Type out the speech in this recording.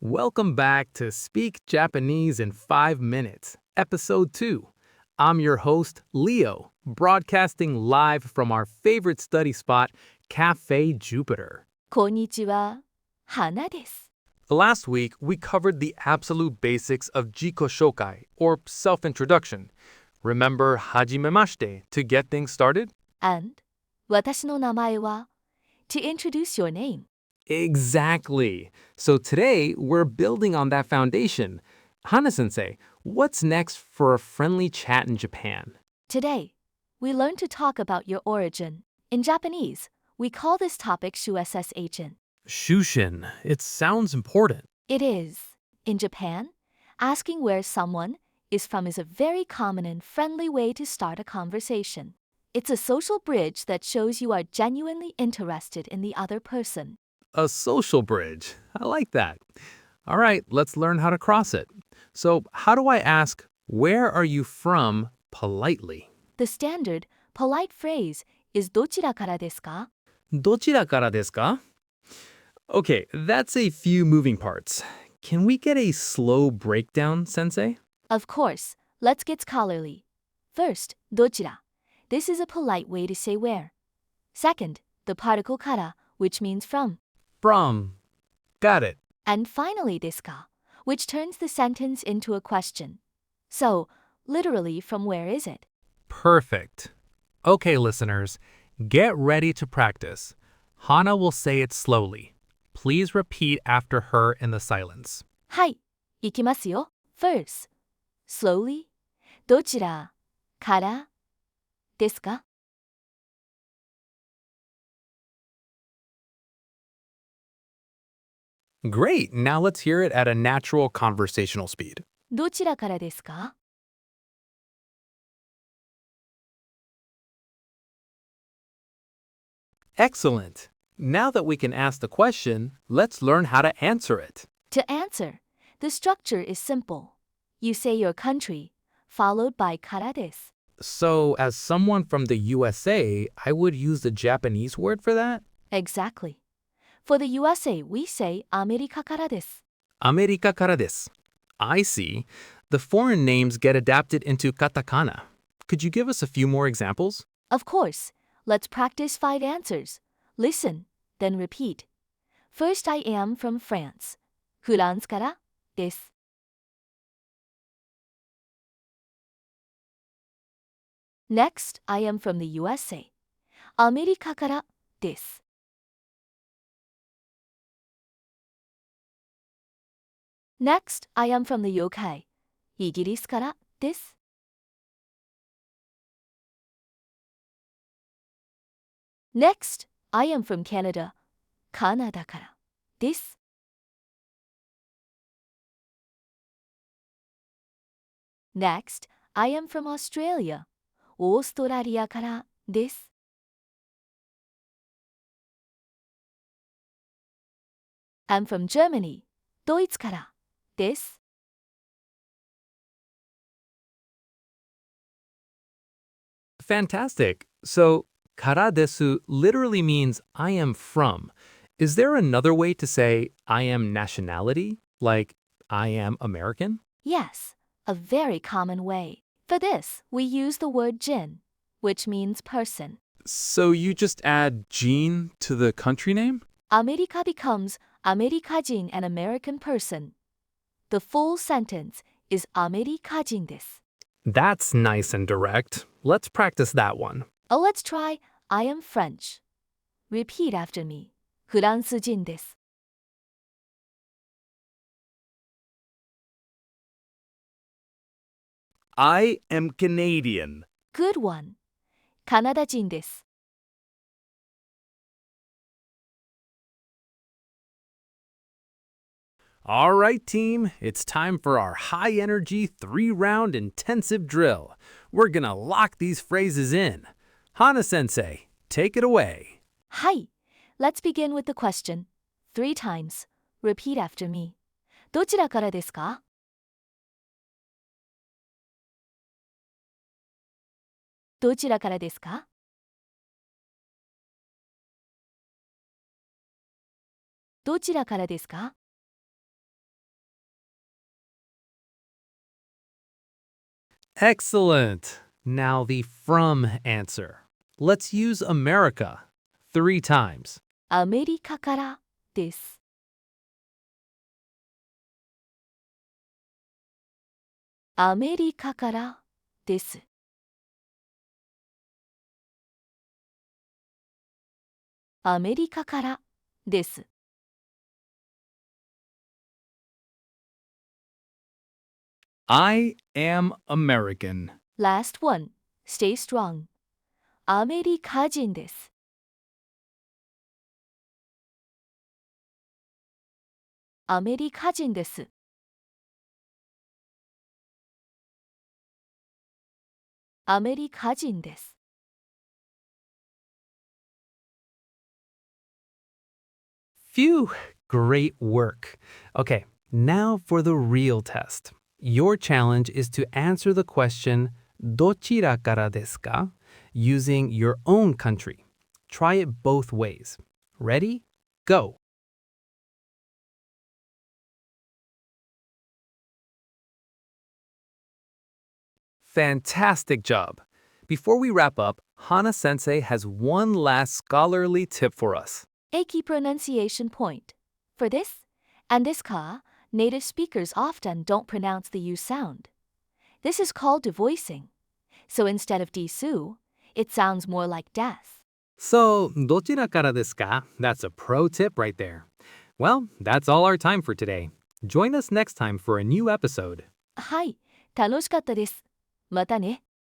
Welcome back to Speak Japanese in 5 Minutes, Episode 2. I'm your host, Leo, broadcasting live from our favorite study spot, Cafe Jupiter. こんにちは、花です。Last week, we covered the absolute basics of Jiko Shokai, or self-introduction. Remember hajimemashite to get things started? And 私の名前は to introduce your name. Exactly. So today, we're building on that foundation. Hana-sensei, what's next for a friendly chat in Japan? Today, we learn to talk about your origin. In Japanese, we call this topic shusshin. Shushin. It sounds important. It is. In Japan, asking where someone is from is a very common and friendly way to start a conversation. It's a social bridge that shows you are genuinely interested in the other person. A social bridge. I like that. All right, let's learn how to cross it. So, how do I ask, where are you from, politely? The standard, polite phrase is どちらからですか? どちらからですか? Okay, that's a few moving parts. Can we get a slow breakdown, sensei? Of course, let's get scholarly. First, どちら. This is a polite way to say where. Second, the particle から, which means from. From. Got it. And finally, ですか, which turns the sentence into a question. So, literally, from where is it? Perfect. Okay, listeners, get ready to practice. Hana will say it slowly. Please repeat after her in the silence. はい、いきますよ. First, slowly, どちらからですか? Great. Now let's hear it at a natural conversational speed. どちらからですか? Excellent. Now that we can ask the question, let's learn how to answer it. To answer, the structure is simple. You say your country, followed by からです. So, as someone from the USA, I would use the Japanese word for that? Exactly. For the USA, we say アメリカからです. アメリカからです. I see. The foreign names get adapted into katakana. Could you give us a few more examples? Of course, let's practice 5 answers. Listen, then repeat. First, I am from France. フランスからです. Next, I am from the USA. アメリカからです. Next, I am from the UK. イギリスからです. Next, I am from Canada. カナダからです. Next, I am from Australia. オーストラリアからです. I'm from Germany. ドイツからです. Fantastic. So, kara desu literally means I am from. Is there another way to say I am nationality, like I am American? Yes, a very common way. For this, we use the word jin, which means person. So you just add Gene to the country name? アメリカ becomes アメリカ人 an American person. The full sentence is アメリカ人です. That's nice and direct. Let's practice that one. Oh, let's try I am French. Repeat after me. フランス人です. I am Canadian. Good one. カナダ人です. All right, team, it's time for our high-energy 3-round intensive drill. We're gonna lock these phrases in. Hana-sensei, take it away. はい. Let's begin with the question. 3 times. Repeat after me. どちらからですか? どちらからですか? どちらからですか? Excellent. Now the from answer. Let's use America 3 times. アメリカからです。アメリカからです。アメリカからです。I am American. Last one. Stay strong. アメリカ人です。アメリカ人です。アメリカ人です。Phew, great work. Okay, now for the real test. Your challenge is to answer the question, どちらからですか? using your own country. Try it both ways. Ready? Go. Fantastic job. Before we wrap up, Hana Sensei has one last scholarly tip for us. A key pronunciation point. For this and this ka, native speakers often don't pronounce the U sound. This is called devoicing. So instead of disu, it sounds more like death. So, どちらからですか? That's a pro tip right there. Well, that's all our time for today. Join us next time for a new episode. はい、楽しかったです。またね。